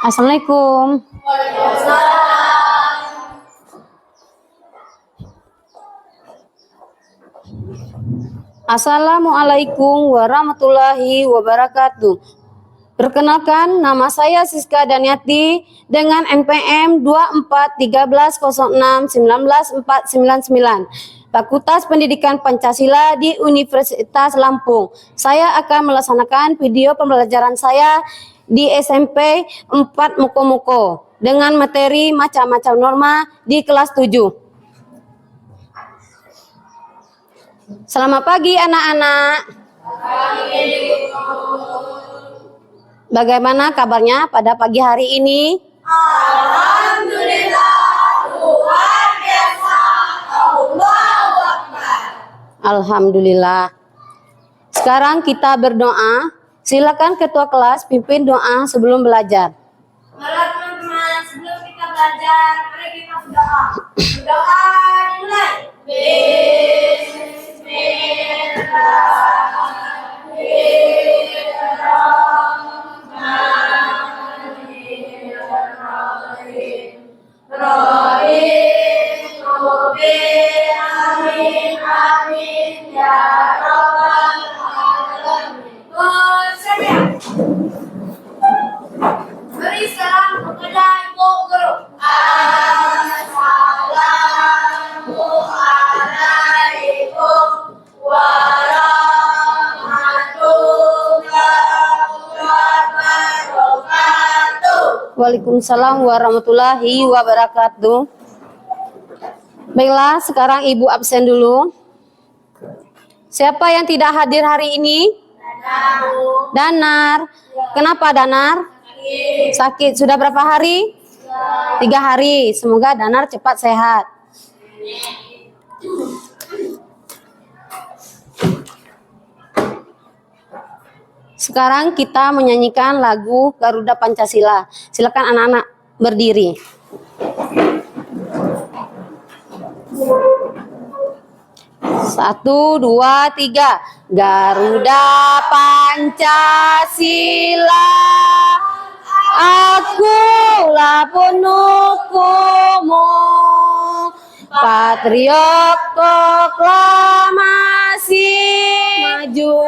Assalamualaikum. Assalamualaikum warahmatullahi wabarakatuh. Perkenalkan, nama saya Siska Daniati dengan NPM 2413061949, Fakultas Pendidikan Pancasila di Universitas Lampung. Saya akan melaksanakan video pembelajaran saya di SMP 4 Muko-Muko dengan materi macam-macam norma di kelas 7. Selamat pagi anak-anak. Bagaimana kabarnya pada pagi hari ini? Alhamdulillah, luar biasa. Allahu Akbar. Alhamdulillah. Sekarang kita berdoa. Silakan ketua kelas pimpin doa sebelum belajar. Mari teman-teman, sebelum kita belajar, mari kita berdoa. Berdoa dimulai. Beri salam kepada Ibu Guru. Assalamualaikum warahmatullahi wabarakatuh. Waalaikumsalam warahmatullahi wabarakatuh. Baiklah, sekarang Ibu absen dulu. Siapa yang tidak hadir hari ini? Danar. Kenapa Danar? Sakit. Sudah berapa hari? 3 hari. Semoga Danar cepat sehat. Sekarang kita menyanyikan lagu Garuda Pancasila. Silakan anak-anak berdiri. Satu, dua, tiga. Garuda Pancasila, akulah penuhmu, patriot proklamasi maju.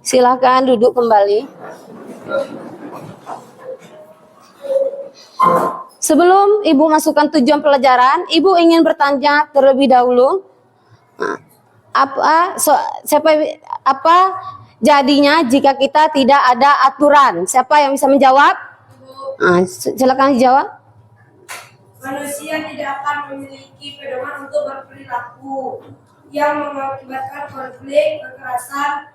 Silakan duduk kembali. Sebelum Ibu masukkan tujuan pelajaran, Ibu ingin bertanya terlebih dahulu. Apa jadinya jika kita tidak ada aturan? Siapa yang bisa menjawab? Silakan dijawab. Manusia tidak akan memiliki pedoman untuk berperilaku yang mengakibatkan konflik, kekerasan,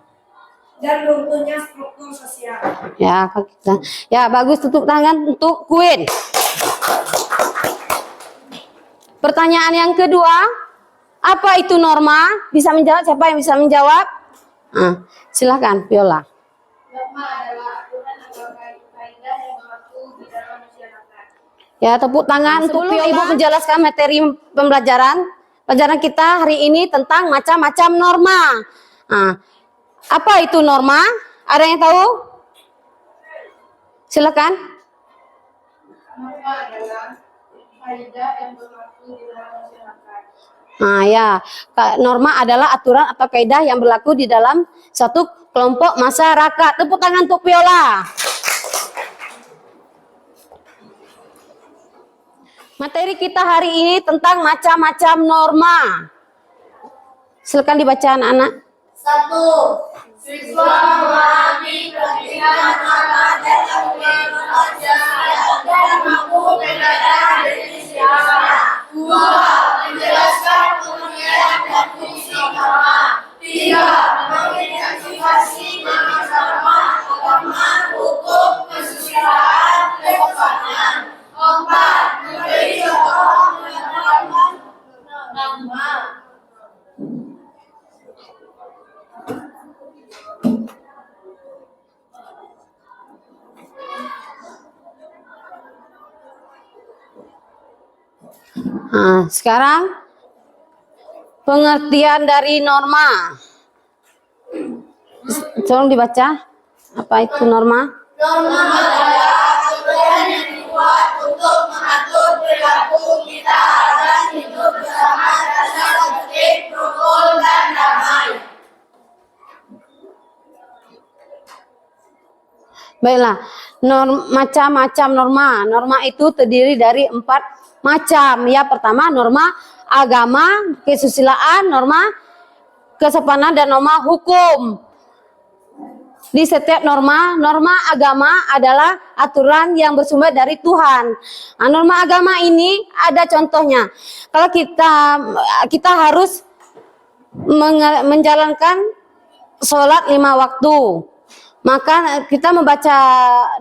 dan runtuhnya struktur sosial. Ya, bagus, tepuk tangan untuk Queen. Pertanyaan yang kedua, apa itu norma? Bisa menjawab? Siapa yang bisa menjawab? Silakan, Viola. Norma adalah aturan atau kaidah yang berlaku di dalam masyarakat. Ya, tepuk tangan untuk Viola. Ibu menjelaskan materi pembelajaran. Pelajaran kita hari ini tentang macam-macam norma. Apa itu norma? Ada yang tahu? Silakan. Norma adalah kaidah yang berlaku di dalam masyarakat. Norma adalah aturan atau kaidah yang berlaku di dalam suatu kelompok masyarakat. Tepuk tangan untuk Viola. Materi kita hari ini tentang macam-macam norma. Silakan dibaca anak-anak. 1. Siswa memahami pentingnya norma dan aturan dan mampu membedakan definisinya. 2. Menjelaskan pengertian dan fungsi norma. 3. Mengidentifikasi jenis norma, agama, hukum, kesusilaan, kesopanan. 4. Memberi contoh penerapan norma. Sekarang pengertian dari norma. Tolong dibaca. Apa itu norma? Norma adalah aturan Baiklah, macam-macam norma. Norma itu terdiri dari 4 macam. Ya, pertama norma agama, kesusilaan, norma kesopanan, dan norma hukum. Di setiap norma agama adalah aturan yang bersumber dari Tuhan. Nah, norma agama ini ada contohnya. Kalau kita harus menjalankan sholat 5 waktu, maka kita membaca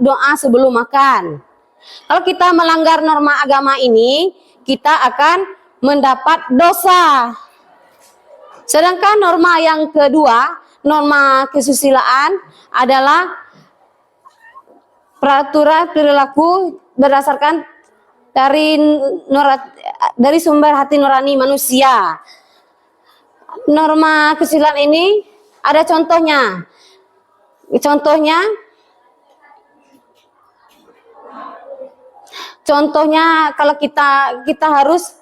doa sebelum makan. Kalau kita melanggar norma agama ini, kita akan mendapat dosa. Sedangkan norma yang kedua, norma kesusilaan adalah peraturan perilaku berdasarkan dari sumber hati nurani manusia. Norma kesusilaan ini ada contohnya. Contohnya kalau kita harus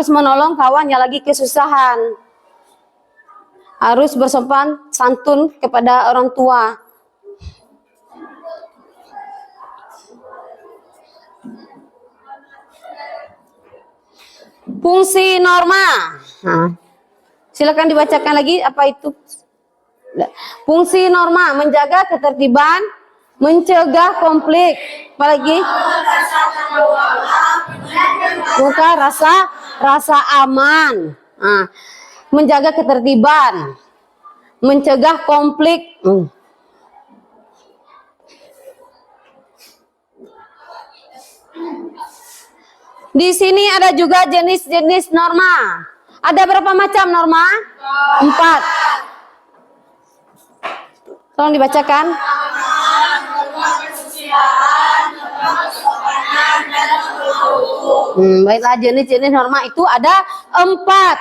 menolong kawan yang lagi kesusahan, harus bersopan santun kepada orang tua. Fungsi norma. Nah, silakan dibacakan lagi apa itu. Fungsi norma menjaga ketertiban, mencegah konflik, apalagi bukan rasa aman. Nah, menjaga ketertiban, mencegah konflik. Di sini ada juga jenis-jenis norma. Ada berapa macam norma? 4. Tolong dibacakan. Baiklah, jenis-jenis norma itu ada 4.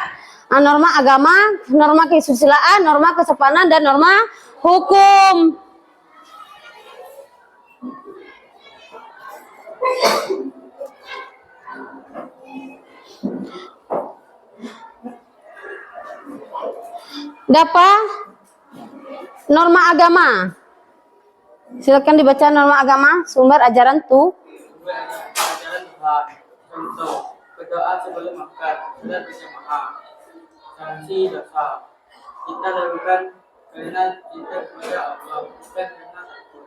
Nah, norma agama, norma kesusilaan, norma kesopanan, dan norma hukum. Dapat norma agama. Silakan dibaca norma agama, sumber ajaran tuh. Ajaran Tuhan. Contoh, berdoa sebelum makan, salat berjamaah, sanksi dosa. Kita lakukan karena cinta kepada Allah, bukan karena takut.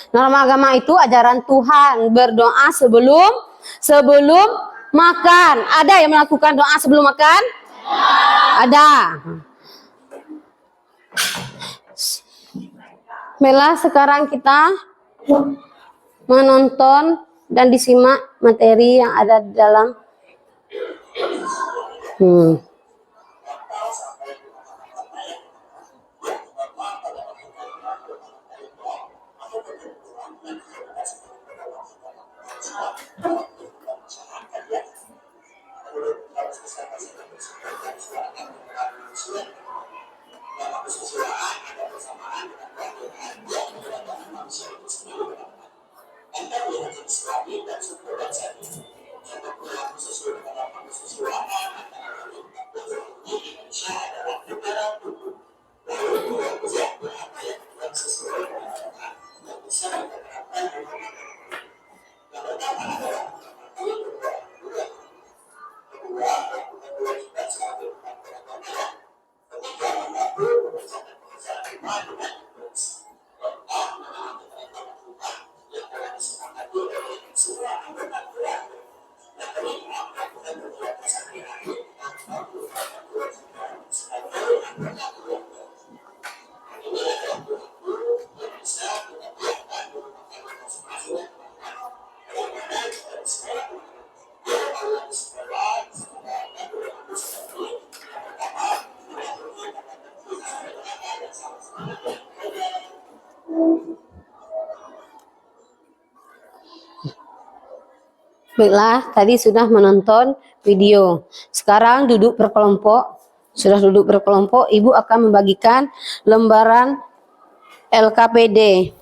Norma agama itu ajaran Tuhan, berdoa sebelum makan. Ada yang melakukan doa sebelum makan? Ada. Baiklah, sekarang kita menonton dan disimak materi yang ada di dalam. Baiklah, tadi sudah menonton video. Sekarang duduk berkelompok. Sudah duduk berkelompok, Ibu akan membagikan lembaran LKPD.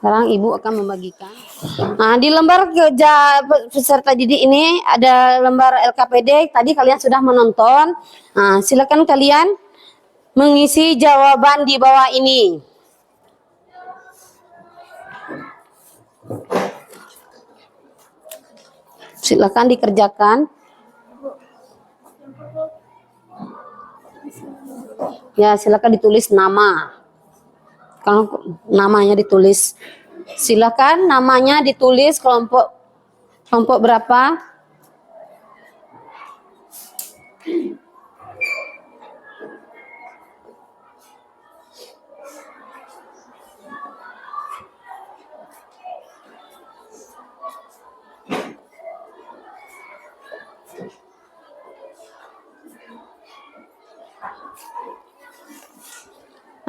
Sekarang Ibu akan membagikan. Nah, di lembar kerja peserta didik ini ada lembar LKPD. Tadi kalian sudah menonton. Nah, silakan kalian mengisi jawaban di bawah ini. Silakan dikerjakan. Ya, silakan ditulis nama. Kalau namanya ditulis, silakan namanya ditulis kelompok berapa.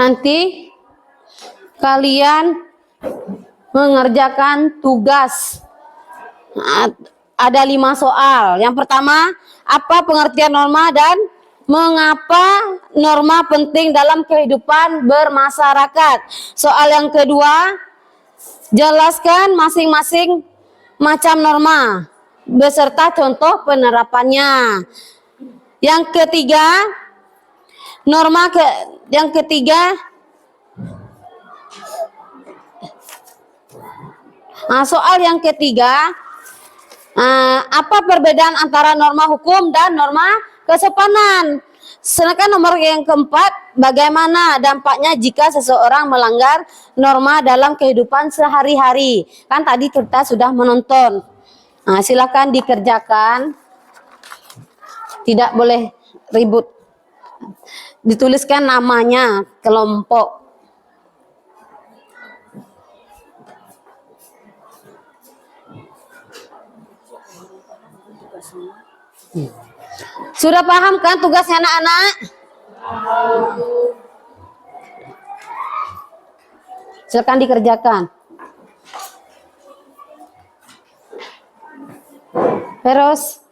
Nanti kalian mengerjakan tugas. Nah, ada 5 soal. Yang pertama, apa pengertian norma dan mengapa norma penting dalam kehidupan bermasyarakat. Soal yang kedua, jelaskan masing-masing macam norma beserta contoh penerapannya. Yang ketiga, soal yang ketiga, apa perbedaan antara norma hukum dan norma kesopanan? Sedangkan nomor yang keempat, bagaimana dampaknya jika seseorang melanggar norma dalam kehidupan sehari-hari? Kan tadi kita sudah menonton. Silakan dikerjakan. Tidak boleh ribut. Dituliskan namanya kelompok. Sudah paham kan tugasnya anak-anak? Silakan dikerjakan. Terus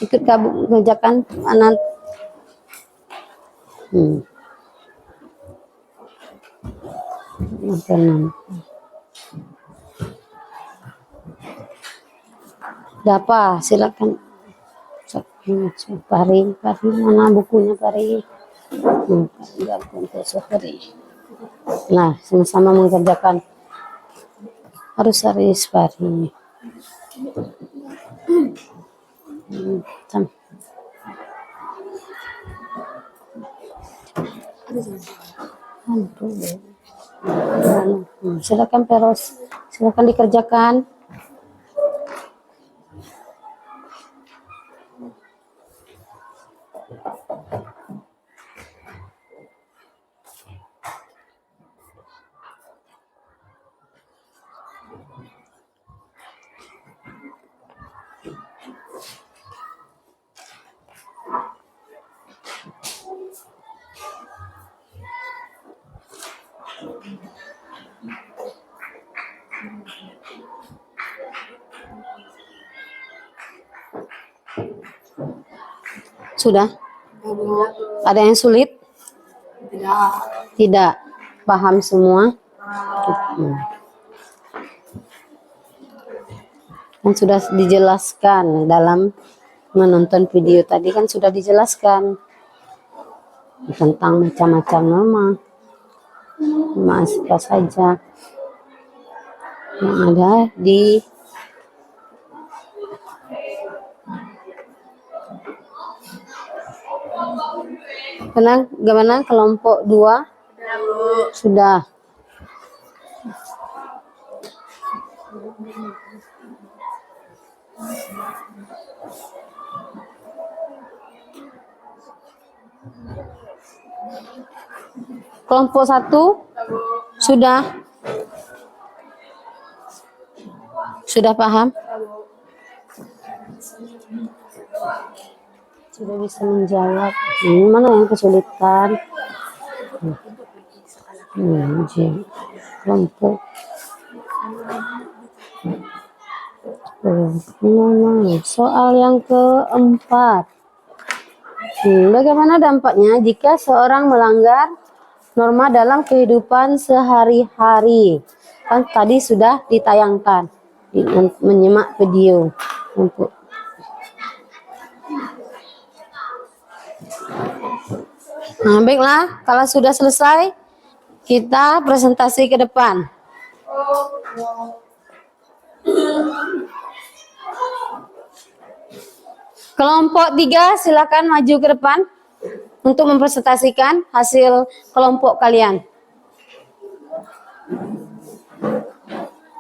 ikut gabung mengerjakan anak. Dapa, silakan. Pari mana bukunya Pari? Nah, sama-sama mengerjakan. Harus Pari. Silakan Peros, silakan dikerjakan. Sudah? Ada yang sulit? Tidak. Paham semua? Kan sudah dijelaskan dalam menonton video tadi, kan sudah dijelaskan tentang macam-macam norma. Apa saja yang ada di Gimana kelompok 2? Sudah. Kelompok 1? Sudah. Sudah paham? Sudah bisa menjawab. Ini mana yang kesulitan? Kelompok. Soal yang keempat. Bagaimana dampaknya jika seorang melanggar norma dalam kehidupan sehari-hari? kan tadi sudah ditayangkan, menyimak video untuk. Nah, baiklah, kalau sudah selesai, kita presentasi ke depan. Kelompok 3 silakan maju ke depan untuk mempresentasikan hasil kelompok kalian.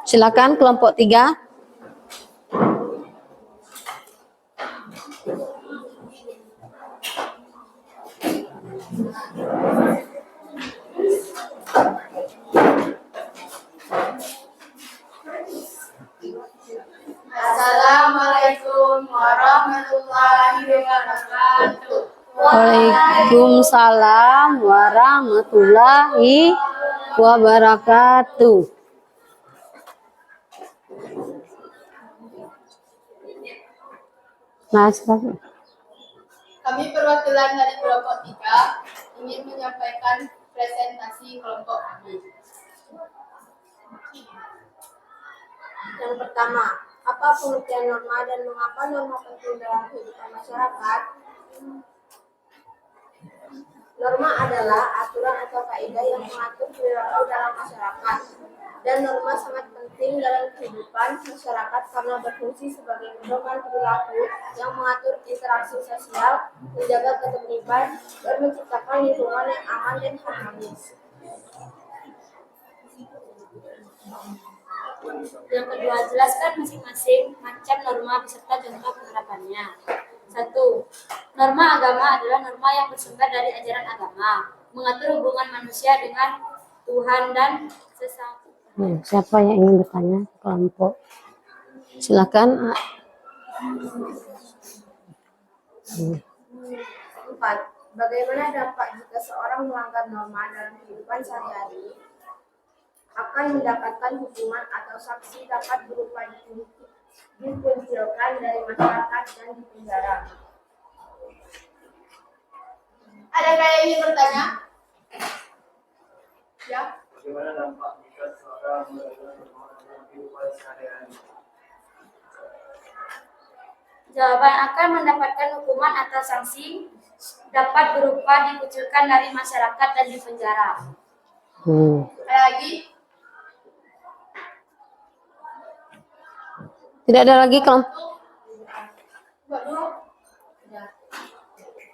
Silakan kelompok 3. Assalamualaikum warahmatullahi wabarakatuh. Waalaikumsalam warahmatullahi wabarakatuh. Nah, silakan. Kami perwakilan dari kelompok 3 ingin menyampaikan presentasi kelompok kami. Yang pertama, apa pengertian norma dan mengapa norma penting dalam kehidupan masyarakat? Norma adalah aturan atau kaidah yang mengatur perilaku dalam masyarakat. Dan norma sangat penting dalam kehidupan masyarakat karena berfungsi sebagai pedoman perilaku yang mengatur interaksi sosial, menjaga ketertiban, dan menciptakan lingkungan yang aman dan harmonis. Yang kedua, jelaskan masing-masing macam norma beserta contoh penerapannya. 1. Norma agama adalah norma yang bersumber dari ajaran agama, mengatur hubungan manusia dengan Tuhan dan sesama. Siapa yang ingin bertanya? Kelompok. Silakan. 4. Bagaimana dampak jika seorang melanggar norma dalam kehidupan sehari-hari? Akan mendapatkan hukuman atau sanksi dapat berupa dikucilkan dari masyarakat dan dipenjara. Adakah yang ingin bertanya? Ya. Bagaimana dampak jika seorang melanggar norma dalam kehidupan sehari-hari? Jawaban akan mendapatkan hukuman atau sanksi dapat berupa dikucilkan dari masyarakat dan dipenjara. Ada lagi? Tidak ada lagi kelompok.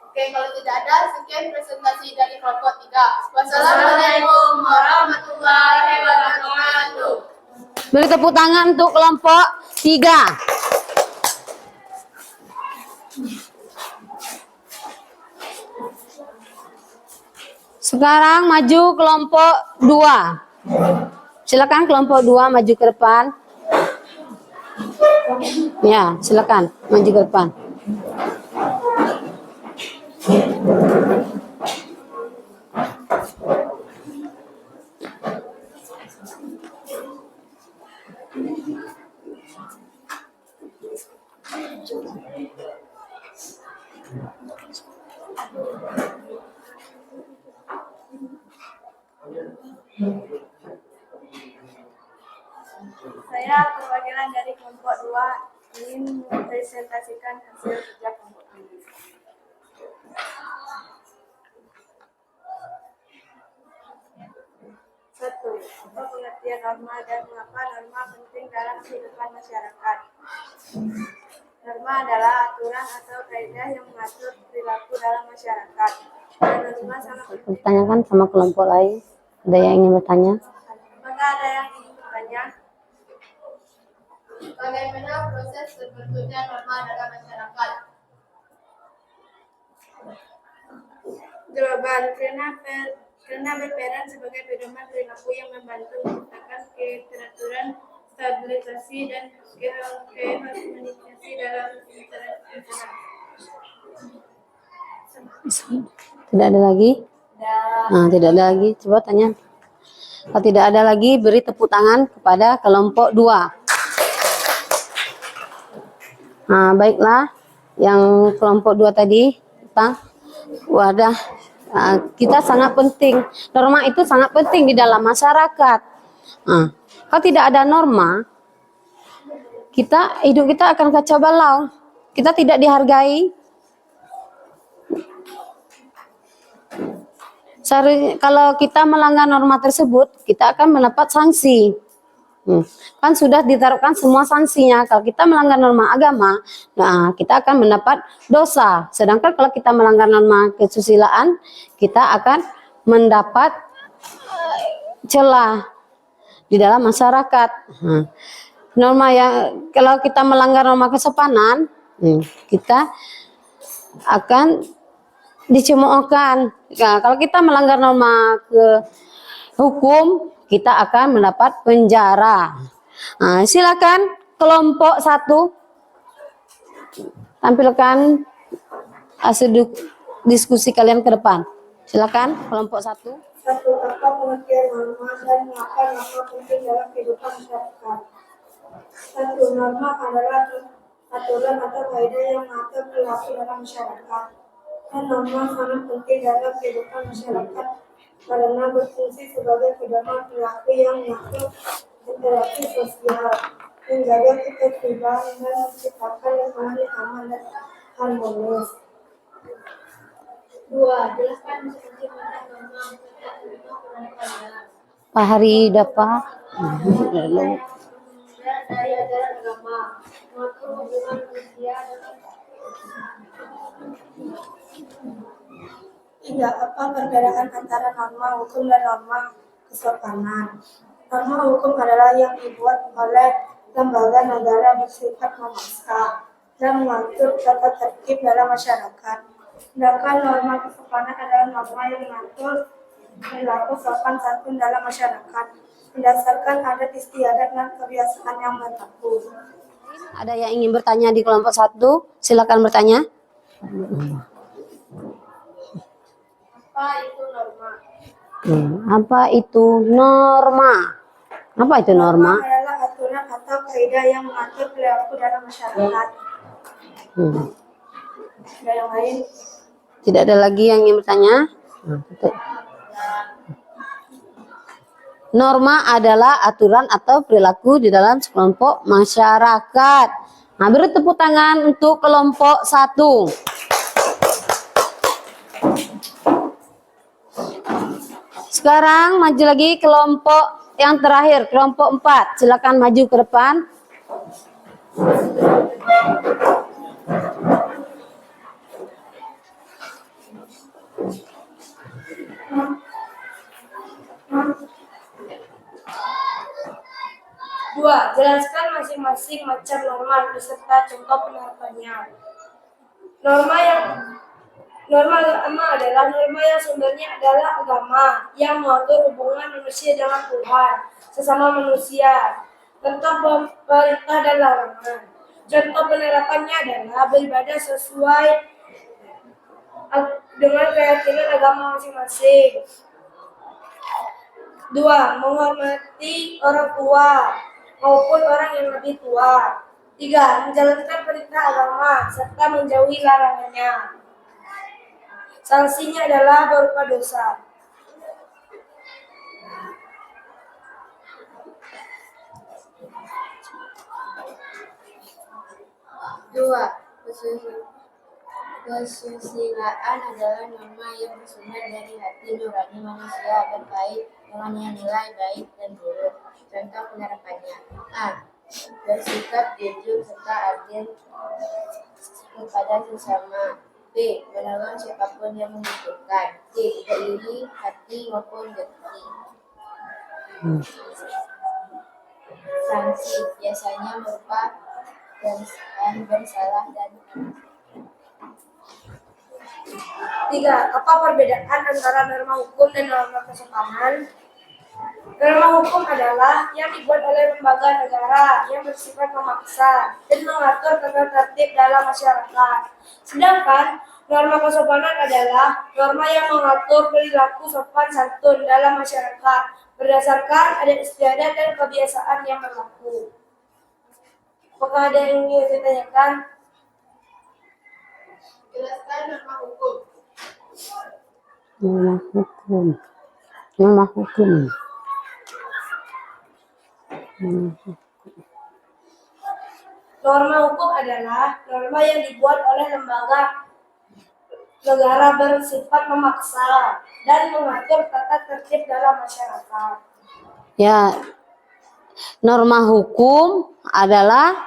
Oke, kalau tidak ada, sekian presentasi dari kelompok 3. Wassalamualaikum warahmatullahi wabarakatuh. Beri tepuk tangan untuk kelompok 3. Sekarang maju kelompok 2. Silakan kelompok 2 maju ke depan. Ya, silakan maju ke depan. Saya perwakilan dari kelompok 2 ingin mempresentasikan hasil kerja kelompok kami. 1. Apa pengertian norma dan mengapa norma penting dalam kehidupan masyarakat? Norma adalah aturan atau kaidah yang mengatur perilaku dalam masyarakat. Dan norma sangat penting. Ditanyakan sama kelompok lain. Ada yang ingin bertanya? Apakah ada yang ingin bertanya? Bagaimana proses terbentuknya norma dalam masyarakat? Jawaban, karena berperan sebagai pedoman perilaku yang membantu menciptakan keteraturan, stabilisasi, dan keharmonisasi dalam interaksi. Tidak ada lagi? Nah, tidak ada lagi. Coba tanya. Kalau tidak ada lagi, beri tepuk tangan kepada kelompok 2. Nah, baiklah. Yang kelompok 2 tadi, wadah. Kita sangat penting. Norma itu sangat penting di dalam masyarakat. Nah, Kalau tidak ada norma, hidup kita akan kacau balau. Kita tidak dihargai. Kalau kita melanggar norma tersebut, kita akan mendapat sanksi. Kan sudah ditaruhkan semua sanksinya. Kalau kita melanggar norma agama, nah kita akan mendapat dosa. Sedangkan kalau kita melanggar norma kesusilaan, kita akan mendapat celah di dalam masyarakat. Norma yang kalau kita melanggar norma kesopanan, kita akan dicemoohkan. Nah, kalau kita melanggar norma hukum, kita akan mendapat penjara. Nah, silakan kelompok 1 tampilkan hasil diskusi kalian ke depan. Silakan kelompok 1. Satu, apa pengertian norma dan mengapa norma penting dalam kehidupan masyarakat? Satu, norma adalah aturan atau kaidah yang mengatur perilaku dalam masyarakat. Dan norma sangat penting dalam kehidupan masyarakat karena berfungsi sebagai pedoman perilaku yang mengatur interaksi sosial, menjaga ketertiban dan menciptakan lingkungan yang aman dan harmonis. Dua, jelaskan definisi tentang norma Pak Hari dapat. dari ajaran agama, mengatur hubungan manusia dengan tiga, apa perbedaan antara norma hukum dan norma kesopanan? Norma hukum adalah yang dibuat oleh lembaga negara bersifat memaksa dan mengatur tata tertib dalam masyarakat. Sedangkan norma kesopanan adalah norma yang mengatur perilaku sopan santun dalam masyarakat berdasarkan adat istiadat dan kebiasaan yang berlaku. Ada yang ingin bertanya di kelompok 1? Silakan bertanya. Apa itu norma? Apa itu norma? Apa itu norma? Norma adalah aturan atau kaidah yang mengatur perilaku dalam masyarakat. Ada yang lain? Tidak ada lagi yang ingin bertanya? Norma adalah aturan atau perilaku di dalam sekelompok masyarakat. Nah, beri tepuk tangan untuk kelompok 1. Sekarang maju lagi kelompok yang terakhir, kelompok 4. Silakan maju ke depan. Dua, jelaskan masing-masing macam norma beserta contoh penerapannya. Norma agama adalah norma yang sumbernya adalah agama yang mengatur hubungan manusia dengan Tuhan, sesama manusia, tentang perintah dan larangan. Contoh penerapannya adalah beribadah sesuai dengan keyakinan agama masing-masing. Dua, menghormati orang tua maupun orang yang lebih tua. Tiga, menjalankan perintah agama serta menjauhi larangannya. Sanksinya adalah berupa dosa. Dua, kesusilaan adalah norma yang bersumber dari hati nurani manusia terkait dengan nilai baik dan buruk. Contoh penerapannya: A. Bersikap jujur serta adil kepada sesama. B. Menolong siapapun yang membutuhkan. C. Tidak iri hati maupun dengki. Sanksi biasanya berupa perasaan bersalah dan tiga. Apa perbedaan antara norma hukum dan norma kesopanan? Norma hukum adalah yang dibuat oleh lembaga negara yang bersifat memaksa dan mengatur tata tertib dalam masyarakat. Sedangkan norma kesopanan adalah norma yang mengatur perilaku sopan santun dalam masyarakat berdasarkan adat istiadat dan kebiasaan yang berlaku. Apakah ada yang ingin ditanyakan? Jelaskan norma hukum. Norma hukum. Norma hukum adalah norma yang dibuat oleh lembaga negara bersifat memaksa dan mengatur tata tertib dalam masyarakat. Ya, norma hukum adalah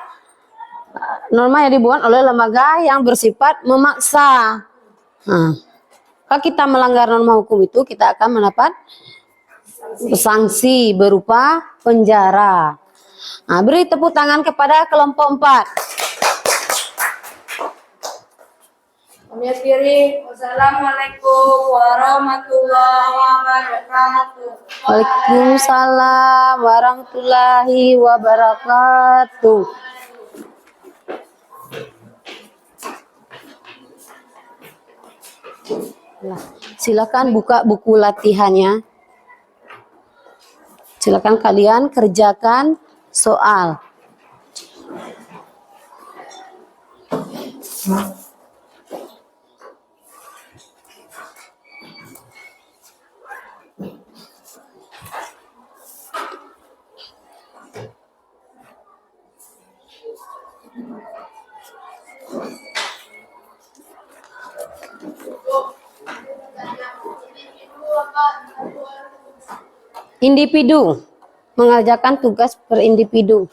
norma yang dibuat oleh lembaga yang bersifat memaksa. Nah, kalau kita melanggar norma hukum itu, kita akan mendapat sanksi berupa penjara. Nah, beri tepuk tangan kepada kelompok 4. Kami akhiri. Wassalamualaikum warahmatullahi wabarakatuh. Waalaikumsalam warahmatullahi wabarakatuh. Nah, silakan buka buku latihannya. Silakan kalian kerjakan soal. Individu, mengerjakan tugas per individu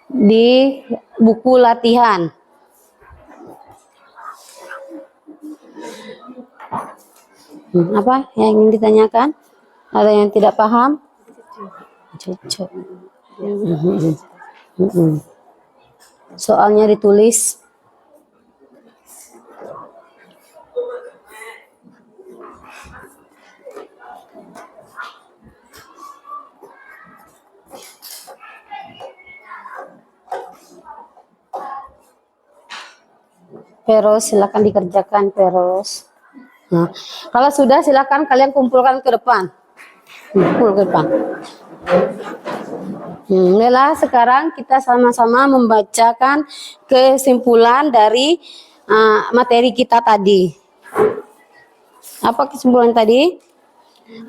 di buku latihan. Apa yang ingin ditanyakan? Ada yang tidak paham? Cocok. Soalnya ditulis. Peros, silakan dikerjakan Peros. Nah, kalau sudah silakan kalian kumpulkan ke depan. Kumpul ke depan. Baiklah, sekarang kita sama-sama membacakan kesimpulan dari materi kita tadi. Apa kesimpulan tadi?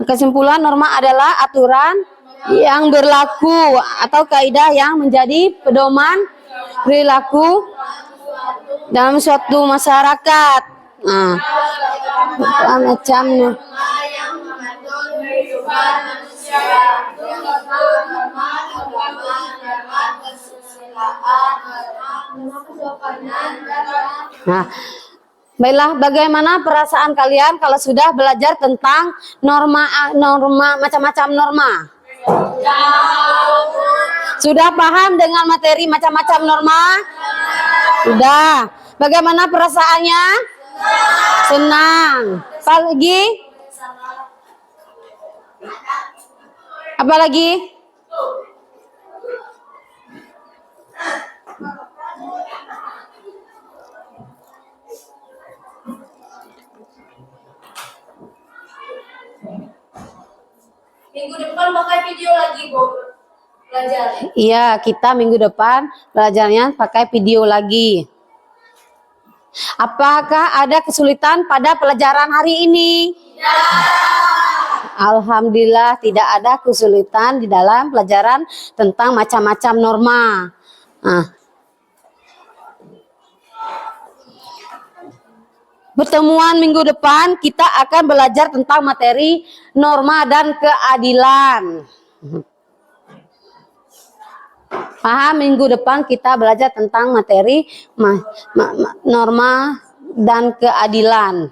Kesimpulan norma adalah aturan yang berlaku atau kaidah yang menjadi pedoman perilaku dalam suatu masyarakat. Nah, macamnya. Nah, baiklah, bagaimana perasaan kalian kalau sudah belajar tentang norma macam-macam norma? Sudah paham dengan materi macam-macam norma? Sudah. Bagaimana perasaannya? Senang. Apa lagi? Apa lagi? Minggu depan pakai video lagi, Bu. Belajar. Iya, kita minggu depan belajarnya pakai video lagi. Apakah ada kesulitan pada pelajaran hari ini? Ya. Alhamdulillah tidak ada kesulitan di dalam pelajaran tentang macam-macam norma. Nah, pertemuan minggu depan kita akan belajar tentang materi norma dan keadilan. Paham, minggu depan kita belajar tentang materi norma dan keadilan.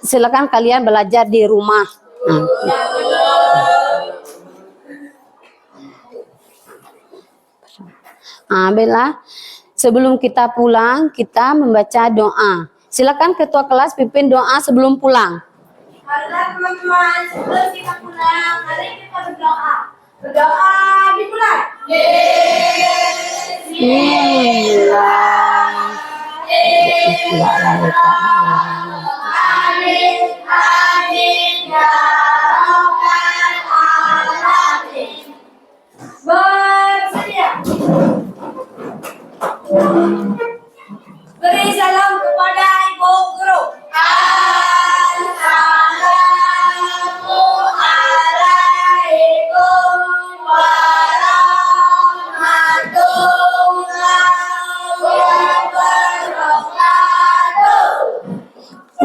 Silakan kalian belajar di rumah. Bella, sebelum kita pulang, kita membaca doa. Silakan ketua kelas pimpin doa sebelum pulang. Marilah teman-teman, sebelum kita pulang, mari kita berdoa. Berdoa dimulai. Amin, amin, ya Rabbal Alamin. Bersedia. Beri salam kepada Ibu Guru. Assalamualaikum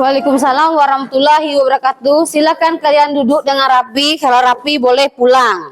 Waalaikumsalam warahmatullahi wabarakatuh. Silakan kalian duduk dengan rapi. Kalau rapi boleh pulang.